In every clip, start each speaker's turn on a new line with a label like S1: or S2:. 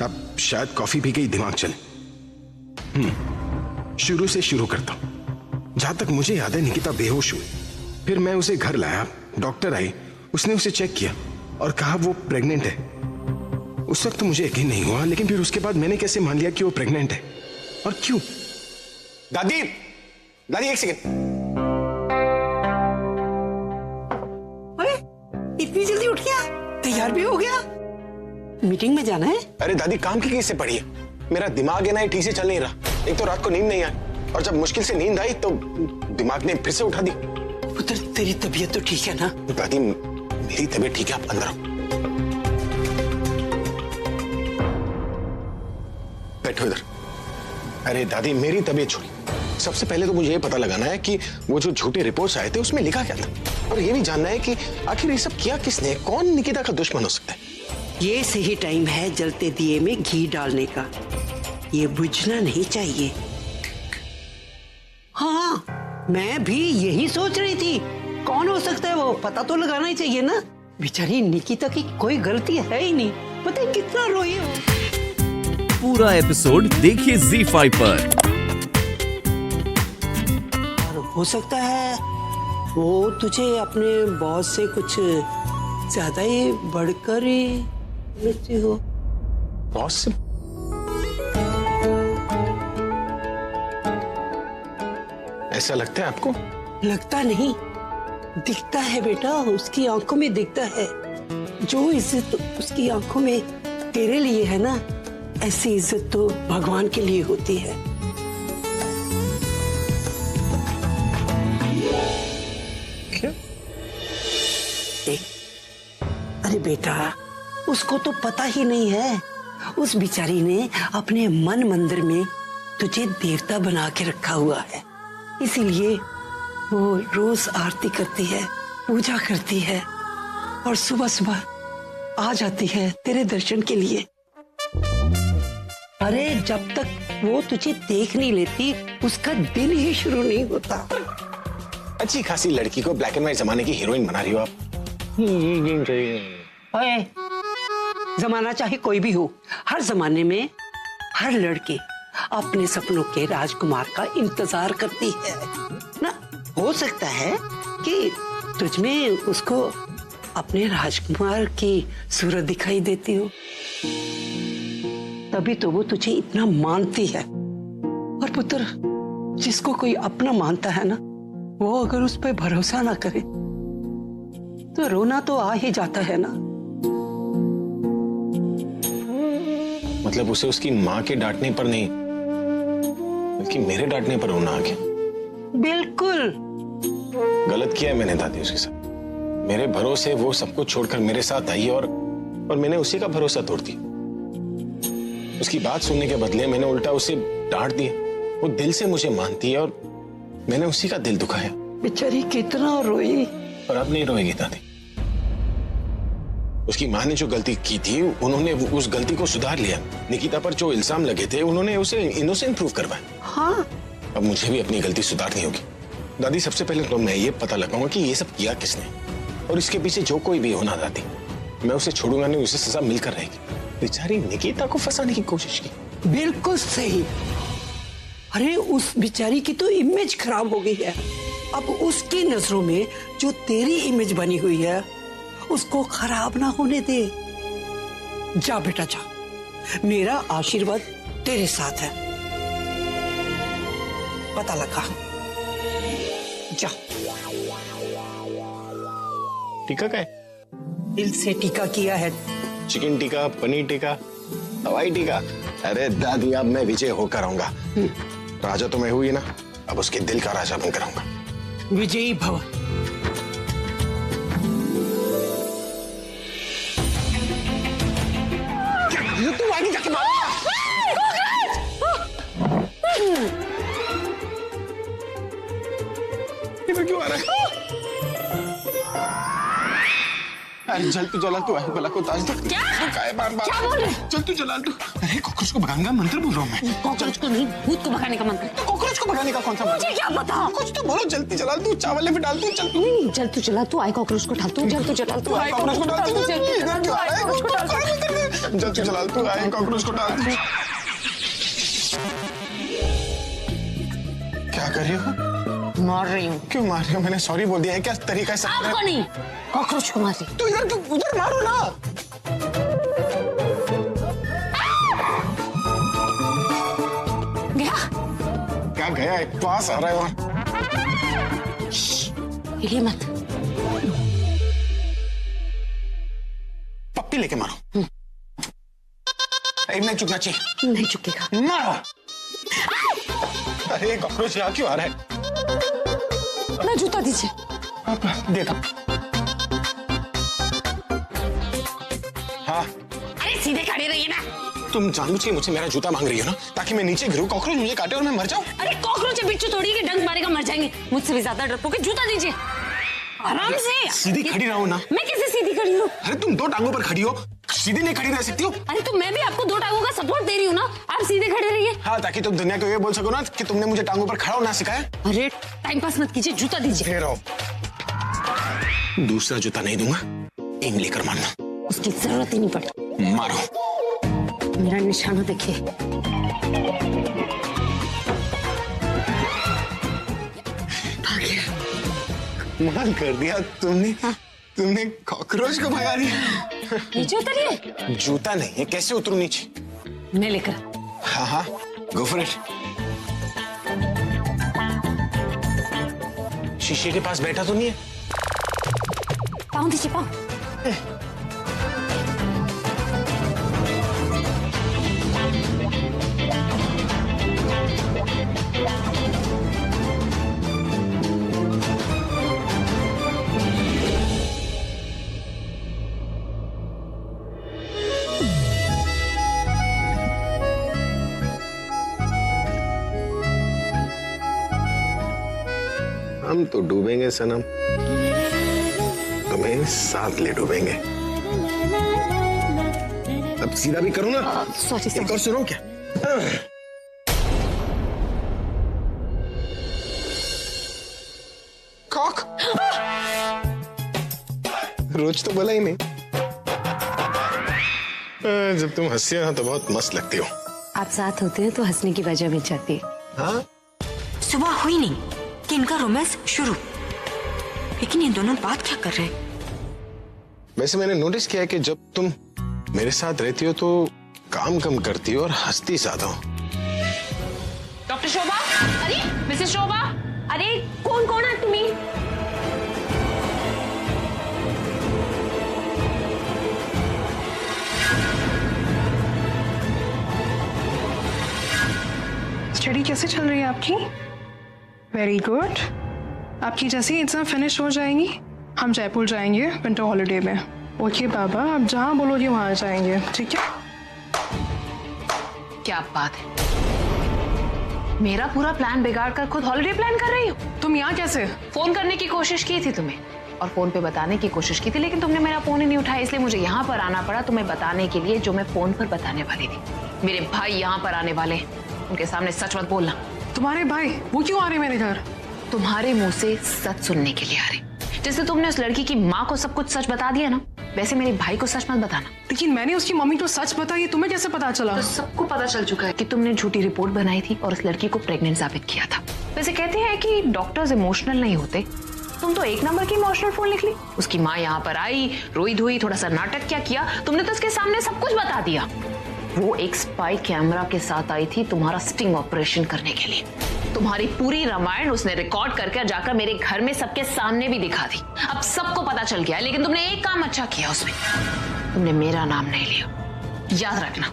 S1: अब शायद coffee P के ही दिमाग चले। शुरू से शुरू करता हूं। जहां तक मुझे याद है निकिता बेहोश हुई, फिर मैं उसे घर लाया, डॉक्टर आई, उसने उसे चेक किया और कहा वो प्रेग्नेंट है। उस वक्त तो मुझे यकीन नहीं हुआ, लेकिन फिर उसके बाद मैंने कैसे मान लिया कि वो प्रेग्नेंट है और क्यों?
S2: दादी, दादी एक सेकंड।
S3: अरे इतनी जल्दी उठ गया, तैयार भी हो गया? मीटिंग में जाना है?
S2: अरे दादी काम की किससे पड़ी है? मेरा दिमाग है ना ठीक से चल नहीं रहा। एक तो रात को नींद नहीं आई और जब मुश्किल से नींद आई तो दिमाग ने फिर से उठा दी।
S3: पुत्र तेरी तबीयत तो ठीक है ना?
S2: दादी मेरी तबीयत ठीक है, आप अंदर आओ। बैठो इधर। अरे दादी मेरी तबीयत छोड़ी, सबसे पहले तो मुझे ये पता लगाना है कि वो जो झूठे रिपोर्ट्स आए थे उसमें लिखा क्या था, और ये भी जानना है कि आखिर ये सब किया किसने, कौन निकिता का दुश्मन हो सकता है।
S3: ये सही टाइम है जलते दिए में घी डालने का, ये बुझना नहीं चाहिए। हाँ मैं भी यही सोच रही थी, कौन हो सकता है वो, पता तो लगाना ही चाहिए ना। बेचारी निकिता की कोई गलती है ही नहीं, पता है कितना रोई हो।
S4: पूरा एपिसोड देखिए ZEE5 पर।
S3: और हो सकता है वो तुझे अपने बॉस से कुछ ज्यादा ही बढ़कर ही मिलती हो।
S2: बॉस से? ऐसा लगता है आपको?
S3: लगता नहीं, दिखता है बेटा, उसकी आंखों में दिखता है। जो इज्जत उसकी आंखों में तेरे लिए है ना, ऐसी इज्जत तो भगवान के लिए होती है।
S2: क्या?
S3: अरे बेटा उसको तो पता ही नहीं है, उस बिचारी ने अपने मन मंदिर में तुझे देवता बना के रखा हुआ है, इसीलिए वो रोज आरती करती है, पूजा करती है और सुबह सुबह आ जाती है तेरे दर्शन के लिए। अरे जब तक वो तुझे देख नहीं लेती उसका दिन ही शुरू नहीं होता।
S2: अच्छी खासी लड़की को ब्लैक एंड व्हाइट जमाने की हीरोइन बना रही हो आप।
S3: ओए, जमाना चाहे कोई भी हो, हर जमाने में हर लड़की अपने सपनों के राजकुमार का इंतजार करती है ना। हो सकता है कि तुझमें उसको अपने राजकुमार की सूरत दिखाई देती हो, तभी तो वो तुझे इतना मानती है। और पुत्र जिसको कोई अपना मानता है ना, वो अगर उस पर भरोसा ना करे तो रोना तो आ ही जाता है ना।
S2: मतलब उसे उसकी माँ के डांटने पर नहीं बल्कि मेरे डांटने पर रोना आ गया।
S3: बिल्कुल
S2: गलत किया है मैंने दादी उसके साथ। मेरे भरोसे वो सब कुछ छोड़कर मेरे साथ आई और मैंने उसी का भरोसा तोड़ दिया। उसकी बात सुनने के बदले मैंने उल्टा उसे डांट दिया। वो दिल से मुझे मानती है और मैंने उसी का दिल दुखाया।
S3: बेचारी कितना रोई।
S2: और अब नहीं रोएगी दादी। उसकी माँ ने जो गलती की थी उन्होंने उस गलती को सुधार लिया। निकिता पर जो इल्जाम लगे थे उन्होंने उसे इनोसेंट प्रूव करवाया।
S3: हाँ
S2: अब मुझे भी अपनी गलती सुधारनी होगी दादी। सबसे पहले तो मैं ये पता लगाऊंगा कि ये सब किया किसने, और इसके पीछे जो कोई भी होना दादी, मैं उसे छोड़ूंगा नहीं, उसे सजा मिलकर रहेगी। बेचारी निकिता को फंसाने की कोशिश की।
S3: बिल्कुल सही। अरे उस बेचारी की तो इमेज खराब हो गई है। अब उसकी नजरों में जो तेरी इमेज बनी हुई है उसको खराब ना होने दे। जा बेटा जा, मेरा आशीर्वाद तेरे साथ है। पता लगा, जा।
S2: टीका का है?
S3: दिल से टीका किया है।
S2: चिकन टीका, पनीर टीका, हवाई टीका। अरे दादी अब मैं विजय होकर आऊंगा। राजा तो मैं हुई ना, अब उसके दिल का राजा बनकर आऊंगा।
S3: विजयी भव।
S2: तू आगे जाके मारो। क्यों आ रहा है? अरे जल तू जला, तू है भला को ताज।
S5: क्या?
S2: बार बार
S5: क्या बोल रहे?
S2: चल तू जला तू। अरे कॉकरोच को भगाने का मंत्र बोल रहा हूँ मैं।
S5: कॉकरोच को नहीं, भूत को भगाने का मंत्र।
S2: तो कॉकरोच को भगाने का कौन सा मंत्र?
S5: मुझे क्या पता?
S2: कुछ तो बोलो, जल्दी जला तू। चावल में डाल तू, चल तू।
S5: नहीं, जल तू जला, तू आई कॉकरोच को डाल, तू जल तू जला, तू आई कॉकरोच को डाल, तू जल तू जला, तू आई कॉकरोच को डाल।
S2: जल्दी जलाल, तू आए कॉकरोच को डाल। क्या कर रही हो?
S5: मार रही हूँ।
S2: क्यों मार रही हो? मैंने सॉरी बोल दिया है, क्या तरीका है?
S5: आपको नहीं, कॉकरोच को मार रही।
S2: तो इधर उधर मारो ना।
S5: गया?
S2: क्या गया? एक पास आ रहा है वहां।
S5: हिली मत।
S2: पप्पी लेके मारो। नहीं चुकना चाहिए।
S5: नहीं चुकेगा।
S2: मारो। अरे कॉकरोच यहाँ क्यों आ रहा है?
S5: मैं जूता दीजिए।
S2: दे दो। हाँ।
S5: अरे सीधे खड़े रहिए ना।
S2: तुम जानबूझ के मुझसे मेरा जूता मांग रही हो ना, ताकि मैं नीचे गिरूं, कॉकरोच मुझे काटे और मैं मर जाऊं?
S5: अरे कॉकरोच है, बिच्छू थोड़ी है कि डंक मारेगा मर जाएंगे। मुझसे भी ज्यादा डरपोगे। जूता दीजिए आराम से।
S2: सीधी खड़ी रहो ना।
S5: मैं कैसे सीधी खड़ी हूँ?
S2: अरे तुम दो टांगों पर खड़ी हो, सीधी नहीं खड़ी रह सकती हो?
S5: अरे तो मैं भी आपको दो टांगों का सपोर्ट दे रही हूँ ना, आप सीधे खड़े रहिए।
S2: हाँ, ताकि तुम दुनिया को ये बोल सको ना कि तुमने मुझे टांगों पर खड़ा होना सिखाया।
S5: अरे टाइम पास मत कीजिए, जूता दीजिए।
S2: फिर आओ। दूसरा जूता नहीं दूंगा, एम लेकर मारना।
S5: उसकी जरूरत ही नहीं पड़ती।
S2: मारो।
S5: मेरा निशाना देखिए।
S2: कमाल कर दिया तुमने।
S5: हाँ?
S2: तुमने कॉकरोच को भगा दिया।
S5: नीचे उतरिए।
S2: जूता नहीं है, कैसे उतरूं नीचे?
S5: मैं लेकर।
S2: हाँ हाँ, गो फॉर इट। शीशे के पास बैठा तो नहीं है?
S5: पाँव दीजिए, पाँव।
S2: हम तो डूबेंगे सनम, तुम्हें साथ ले डूबेंगे। अब सीधा भी करूं ना?
S5: सॉरी
S2: एक और सुनो क्या? कॉक। रोज तो बोला ही नहीं। जब तुम हंसती हो ना तो बहुत मस्त लगती हो।
S5: आप साथ होते हैं तो हंसने की वजह मिल जाती है।
S2: हाँ?
S6: सुबह हुई नहीं कि इनका रोमांस शुरू, लेकिन ये दोनों बात क्या कर रहे हैं?
S2: वैसे मैंने नोटिस किया है कि जब तुम मेरे साथ रहती हो तो काम कम करती हो और हंसती ज्यादा हो।
S5: डॉक्टर शोभा, अरे मिसेस शोभा, अरे कौन कौन है तुम्ही?
S7: स्टडी कैसे चल रही है आपकी? Very good. आपकी जैसी एग्जाम फिनिश हो जाएंगी हम जयपुर जाएंगे विंटर हॉलिडे में। ओके बाबा, आप जहाँ बोलोगे वहाँ जाएंगे, ठीक है?
S8: क्या बात है, मेरा पूरा प्लान बिगाड़ कर खुद हॉलिडे प्लान कर रही हो?
S7: तुम यहाँ कैसे?
S8: फोन करने की कोशिश की थी तुम्हें और फोन पे बताने की कोशिश की थी, लेकिन तुमने मेरा फोन ही नहीं उठाया, इसलिए मुझे यहाँ पर आना पड़ा तुम्हें बताने के लिए जो मैं फोन पर बताने वाली थी। मेरे भाई यहाँ पर आने वाले, उनके सामने सच मत बोलना।
S7: तुम्हारे भाई वो क्यों आ रहे मेरे घर?
S8: तुम्हारे मुंह से सच सुनने के लिए आ रहे। जैसे तुमने उस लड़की की माँ को सब कुछ सच बता दिया ना, वैसे मेरे भाई को सच मत बताना।
S7: लेकिन मैंने उसकी मम्मी को सच बताई, तुम्हें कैसे पता चला?
S8: तो सबको पता चल चुका है कि तुमने झूठी रिपोर्ट बनाई थी और उस लड़की को प्रेग्नेंट साबित किया था। वैसे कहते हैं कि डॉक्टर्स इमोशनल नहीं होते, तुम तो एक नंबर की इमोशनल फोन लिख ली। उसकी माँ यहाँ पर आई, रोई धोई, थोड़ा सा नाटक क्या किया, तुमने तो उसके सामने सब कुछ बता दिया। वो एक स्पाई कैमरा के साथ आई थी तुम्हारा स्टिंग ऑपरेशन करने के लिए। तुम्हारी पूरी रामायण उसने रिकॉर्ड करके जाकर मेरे घर में सबके सामने भी दिखा दी। अब सबको पता चल गया, लेकिन तुमने एक काम अच्छा किया उसमें, तुमने मेरा नाम नहीं लिया। याद रखना,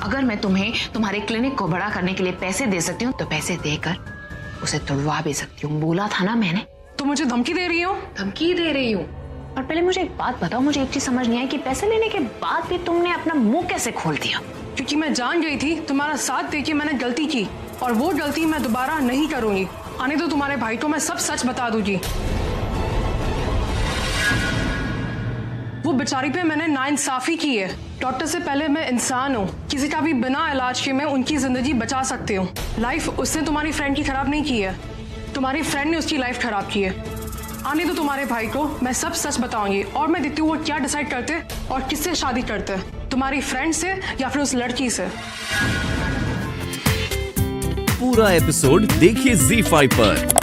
S8: अगर मैं तुम्हें तुम्हारे क्लिनिक को बड़ा करने के लिए पैसे दे सकती हूँ तो पैसे देकर उसे तुड़वा भी सकती हूँ। बोला था ना मैंने।
S7: तुम मुझे धमकी दे रही हो?
S8: धमकी दे रही हूँ? और पहले मुझे एक बात बताओ, मुझे एक चीज समझ नहीं आई कि पैसे लेने के बाद भी तुमने अपना मुंह कैसे खोल दिया?
S7: क्योंकि मैं जान गई थी तुम्हारा साथ देके मैंने गलती की, और वो गलती मैं दोबारा नहीं करूंगी। आने दो तुम्हारे भाई को, मैं सब सच बता दूंगी। वो बेचारी पे मैंने नाइंसाफी की है। डॉक्टर से पहले मैं इंसान हूँ, किसी का भी बिना इलाज के मैं उनकी जिंदगी बचा सकती हूँ। लाइफ उसने तुम्हारी फ्रेंड की खराब नहीं की है, तुम्हारी फ्रेंड ने उसकी लाइफ खराब की है। आने दो तुम्हारे भाई को, मैं सब सच बताऊंगी और मैं देखती हूँ वो क्या डिसाइड करते और किससे शादी करते, तुम्हारी फ्रेंड से या फिर उस लड़की से।
S4: पूरा एपिसोड देखिए ZEE5 पर।